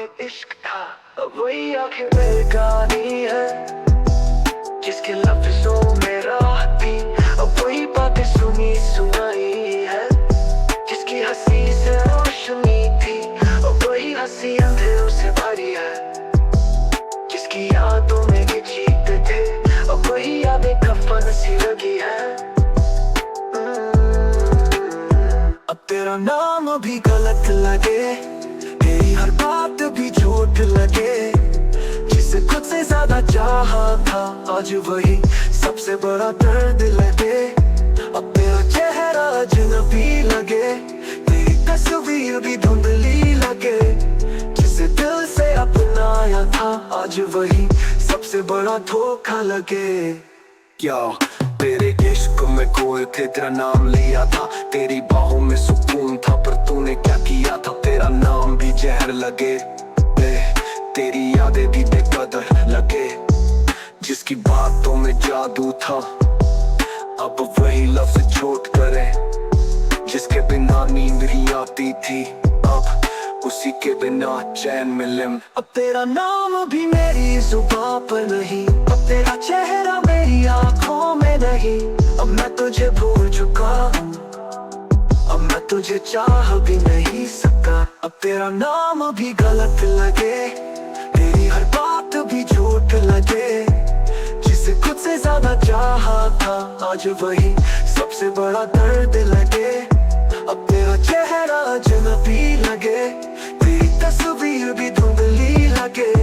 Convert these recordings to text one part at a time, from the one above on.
इश्क था, अब वही आंखें बेगानी है, जिसके लफ्जों में राहत थी, अब वही बातें सुनी सुनाई है, जिसकी हंसी से रोशनी थी, अब वही हंसी अंधेरों से भरी है, जिसकी यादों में जीते थे, अब वही यादें कफन सी लगी है। अब तेरा नाम भी गलत लगे, तेरी हर बात भी झूठ लगे, जिसे खुद से ज्यादा चाहा था, आज वही सबसे बड़ा दर्द लगे। अब तेरा चेहरा अजनबी लगे, तेरी तस्वीर भी धुंधली लगे, जिसे दिल से अपनाया था, आज वही सबसे बड़ा धोखा लगे। क्या तेरे इश्क में खोए थे, तेरा नाम लिया था, तेरी बाहों में सुकून था, पर तूने क्या किया था, तेरा नाम भी जहर लगे, तेरी यादें भी बेकदर लगे, जिसकी बातों में जादू था, अब वही लफ्ज चोट करे, जिसके बिना नींद नहीं आती थी, अब उसी के बिना चैन मिले। अब तेरा नाम भी मेरी जुबान पर नहीं, अब तेरा चेहरा मेरी आंखों में नहीं, अब मैं तुझे भूल चुका हूँ, अब मैं तुझे चाह भी नहीं सकता। अब तेरा नाम भी गलत लगे, तेरी हर बात भी झूठ लगे, जिसे खुद से ज्यादा चाहा था, आज वही सबसे बड़ा दर्द लगे। अब तेरा चेहरा अजनबी लगे, तेरी तस्वीर भी धुंधली लगे,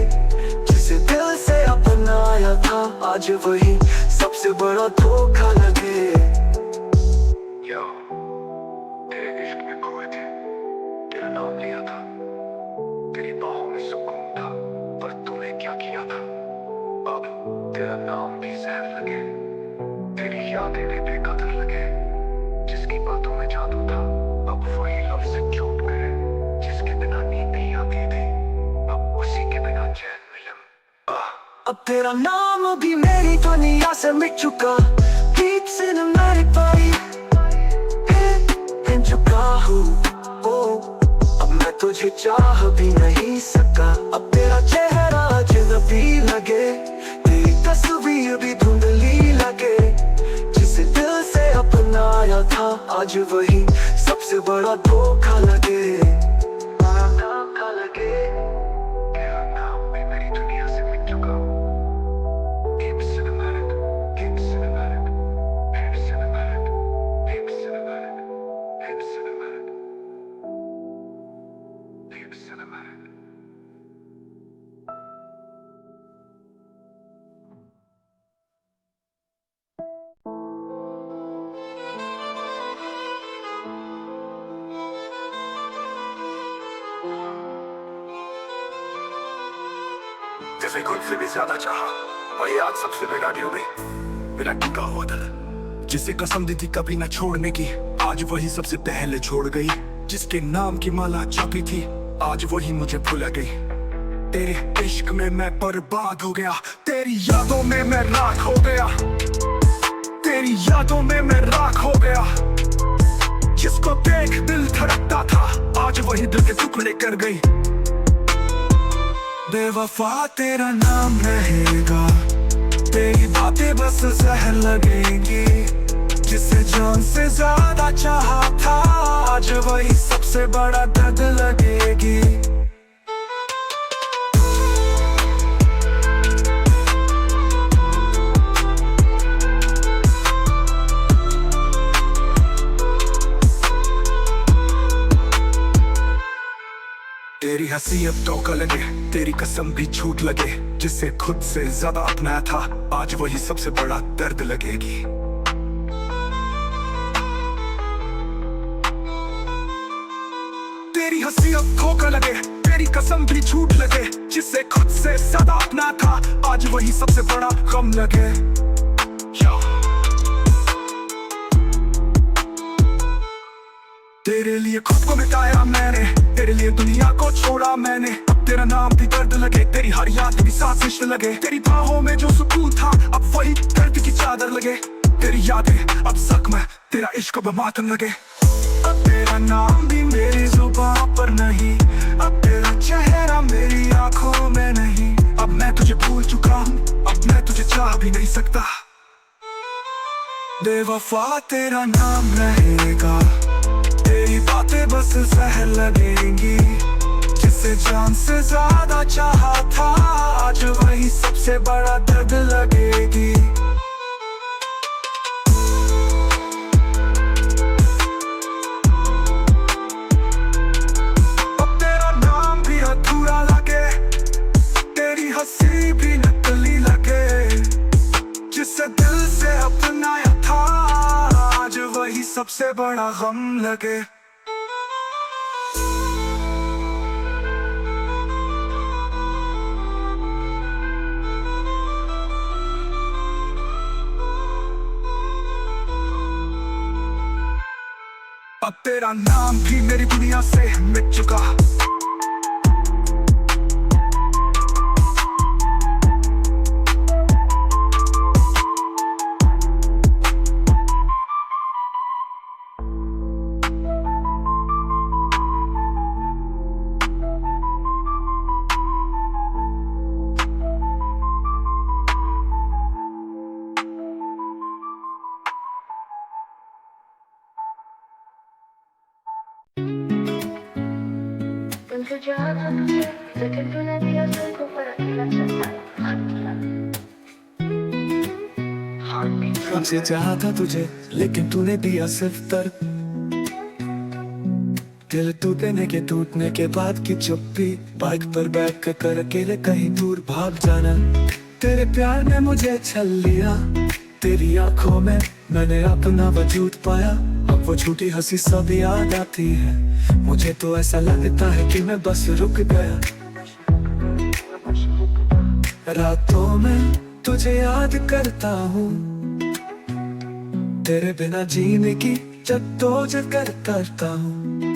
जिसे दिल से अपनाया था, आज वही सबसे बड़ा धोखा लगे। तेरे इश्क में खोए थे, तेरा नाम लिया था, तेरी बाहों में सुकून था, पर तूने क्या किया था, अब तेरा नाम भी जहर लगे, तेरी यादें भी बेकदर लगे, जिसकी बातों में जादू था, अब वही लफ्ज़ झूठ करे, जिसके बिना नींद नहीं आती थी, अब उसी के बिना चैन मिले। अब तेरा नाम भी मेरी दुनिया से मिट चुका, ठीक से न मेरे पाई हिन चुका हूँ, अब मैं तुझे चाह भी नहीं सका। अब तेरा चेहरा अजनबी लगे, तेरी तस्वीर भी धुंधली लगे, जिसे दिल से अपनाया था, आज वही सबसे बड़ा धोखा लगे। धोखा लगे, तेरा नाम भी मेरी दुनिया से मिट चुका, Keep cinematic, keep cinematic, keep cinematic, keep cinematic, keep cinematic, keep cinematic. जैसे खुद से भी ज्यादा चाहा, वही आज सबसे बड़ा ड्यू में मेरा टूटा हुआ दिल, जिसे कसम दी थी कभी ना छोड़ने की, आज वही सबसे पहले छोड़ गई, जिसके नाम की माला छपी थी, आज वही मुझे भुला गई। तेरे इश्क में मैं बर्बाद हो गया, तेरी यादों में मैं राख हो गया, तेरी यादों में मैं राख हो गया, जिसको देख दिल धड़कता था, आज वही दिल के टुकड़े कर गई। बेवफा तेरा नाम रहेगा, तेरी बातें बस जहर लगेंगी, जिसे जान से ज्यादा चाहा था, आज वही सबसे बड़ा दर्द लगेगी। तेरी हंसी अब धोखा लगे, तेरी कसम भी झूठ लगे, जिसे खुद से ज्यादा अपनाया था, आज वही सबसे बड़ा दर्द लगेगी। तेरी हंसी अब धोखा लगे, तेरी कसम भी झूठ लगे, जिसे खुद से ज्यादा अपनाया था, आज वही सबसे बड़ा गम लगे। तेरे लिए खुद को मिटाया मैंने, तेरे लिए दुनिया को छोड़ा मैंने, अब तेरा नाम भी दर्द लगे, तेरी हर याद भी सांस रिश्ते लगे, तेरी बाहों में जो सुकून था, अब वही दर्द की चादर लगे, तेरी यादें अब जख्म है, तेरा इश्क अब मातम लगे। अब तेरा नाम भी मेरी जुबान पर नहीं, अब तेरा चेहरा तेरी आंखों में नहीं, अब मैं तुझे भूल चुका हूँ, अब मैं तुझे चाह भी नहीं सकता। बेवफा तेरा नाम रहेगा, तेरी बातें बस जहर लगेंगी। जिसे जान से ज्यादा चाहा था, आज वही सबसे बड़ा दर्द लगेगी। अब तेरा नाम भी अधूरा लगे, तेरी हंसी भी नकली लगे। जिसे दिल से अपनाया था, आज वही सबसे बड़ा गम लगे। अब तेरा नाम भी मेरी दुनिया से मिट चुका। तुमसे चाहा तुझे, लेकिन तूने दिया सबको फर्क न चलता। तुमसे चाहा था तुझे, लेकिन तूने दिया सिर्फ दर्द। दिल टूटने के बाद की चुप्पी, बाइक पर बैठ कर अकेले कहीं दूर भाग जाना। तेरे प्यार ने मुझे छल लिया, तेरी आंखों में मैंने अपना वजूद पाया। अब वो झूठी हंसी सब याद आती है, मुझे तो ऐसा लगता है कि मैं बस रुक गया। रातों में तुझे याद करता हूँ, तेरे बिना जीने की जद्दोजहद करता हूँ।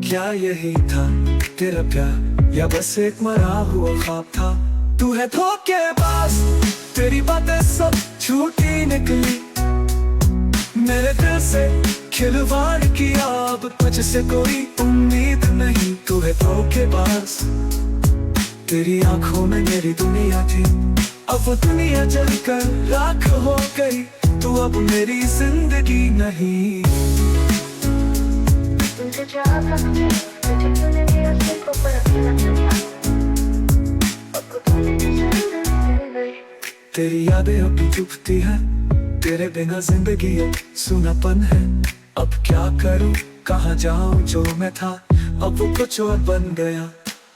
क्या यही था तेरा प्यार, या बस एक मरा हुआ ख्वाब था? तू है धोखेबाज, तेरी बातें सब झूठी निकली। मेरे दिल से खिलवाड़ किया, अब तुझसे कोई उम्मीद नहीं। तू है धोखेबाज, तेरी आंखों में मेरी दुनिया थी, अब वो दुनिया जलकर राख हो गई। तू अब मेरी जिंदगी नहीं। तुमसे चाहा था तुझे, लेकिन तूने दिया सबको फर्क न चलता। अब तूने चल गई। तेरी यादें अब भी चुभती है, तेरे बिना जिंदगी एक सुनापन है। अब क्या करूं, कहाँ जाऊं, जो मैं था अब वो कुछ और बन गया।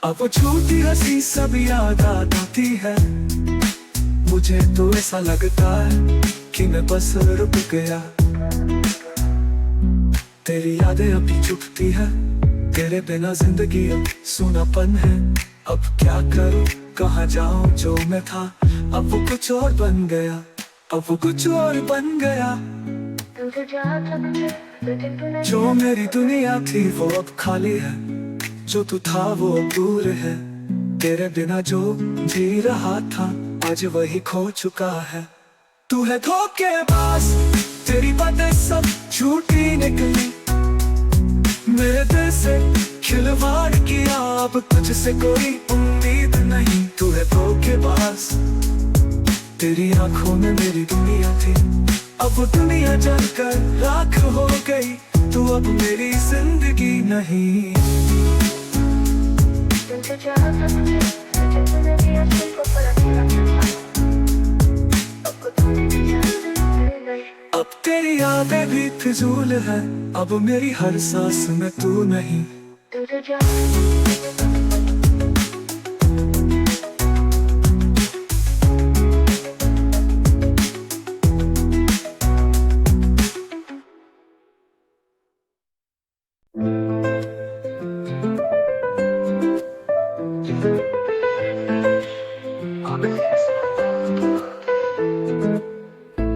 अब वो झूठी हंसी सब याद आती है, मुझे तो ऐसा लगता है कि मैं बस रुक गया। तेरी यादें अभी चुभती है, तेरे बिना जिंदगी अब सुनापन है। अब क्या करूं, कहाँ जाऊं, जो मैं था अब वो कुछ और बन गया। अब वो कुछ और बन गया। तुमसे चाहा था तुझे, लेकिन तूने जो मेरी दुनिया थी वो अब खाली है, जो तू था वो अब दूर है। तेरे बिना जो जी रहा था, आज वही खो चुका है। तू है धोखेबाज, तेरी बातें सब झूठी निकली। मेरे दिल से खिलवाड़ किया, अब तुझसे कोई उम्मीद नहीं। तू है धोखेबाज, तेरी आंखों में मेरी दुनिया थी, अब वो दुनिया जलकर राख हो गई। तू अब मेरी जिंदगी नहीं। तुमसे चाहा था तुझे, लेकिन तूने दिया सबको फर्क न चलता। अब तूने चल गई। अब तेरी यादें भी फिजूल है, अब मेरी हर सांस में तू नहीं। तुमसे चाहा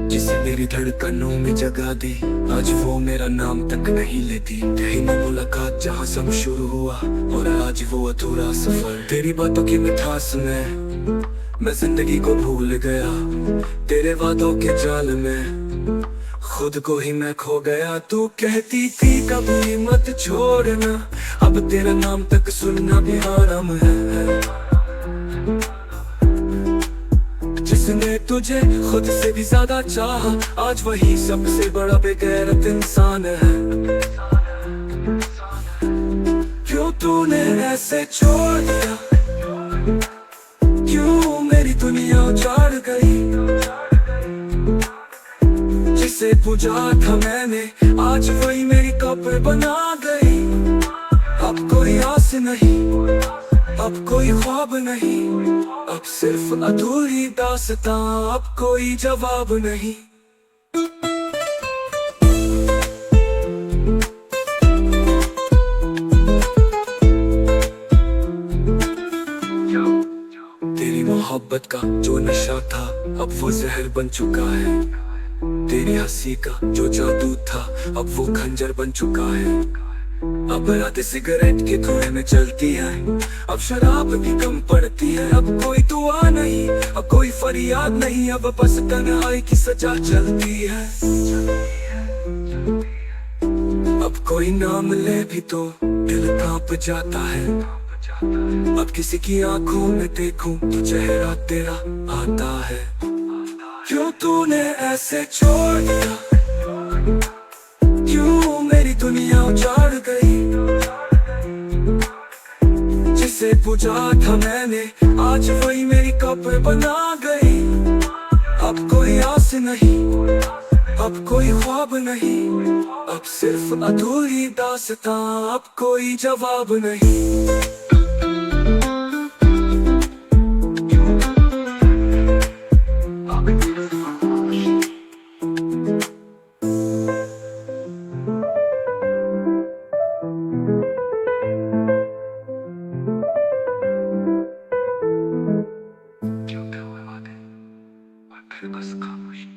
जिसे मेरी धड़कनों में जगा दी, आज वो मेरा नाम तक नहीं लेती। पहली मुलाकात जहाँ सब शुरू हुआ, और आज वो अधूरा सफर। तेरी बातों की मिठास में मैं जिंदगी को भूल गया, तेरे वादों के जाल में खुद को ही मैं खो गया, तू कहती थी कभी मत छोड़ना, अब तेरा नाम तक सुनना भी आराम है। जिसने तुझे खुद से भी ज्यादा चाहा, आज वही सबसे बड़ा बेगैरत इंसान है। क्यों तूने ऐसे छोड़ दिया, क्यों मेरी दुनिया उजाड़ गई। जिसे पूजा था मैंने, आज वही मेरी कब्र बना गई। अब कोई आस नहीं, अब कोई ख्वाब नहीं, अब सिर्फ अधूरी दास्तां, अब कोई जवाब नहीं। तेरी मोहब्बत का जो नशा था, अब वो जहर बन चुका है। तेरी हंसी का जो जादू था, अब वो खंजर बन चुका है। अब रात सिगरेट के धुएं में चलती है, अब शराब भी कम पड़ती है। अब कोई दुआ नहीं, अब कोई फरियाद नहीं, अब बस तन्हाई की सजा चलती है। अब कोई नाम ले भी तो दिल कांप जाता है। अब किसी की आंखों में देखूं तो चेहरा तेरा आता है। क्यों तूने ऐसे छोड़ दिया, क्यों मेरी दुनिया उजाड़ गई। जिसे पूजा था मैंने, आज वही मेरी कब्र बना गई। अब कोई आस नहीं, अब कोई ख्वाब नहीं, अब सिर्फ अधूरी दास्तां, अब कोई जवाब नहीं। फिर बस खामोशी।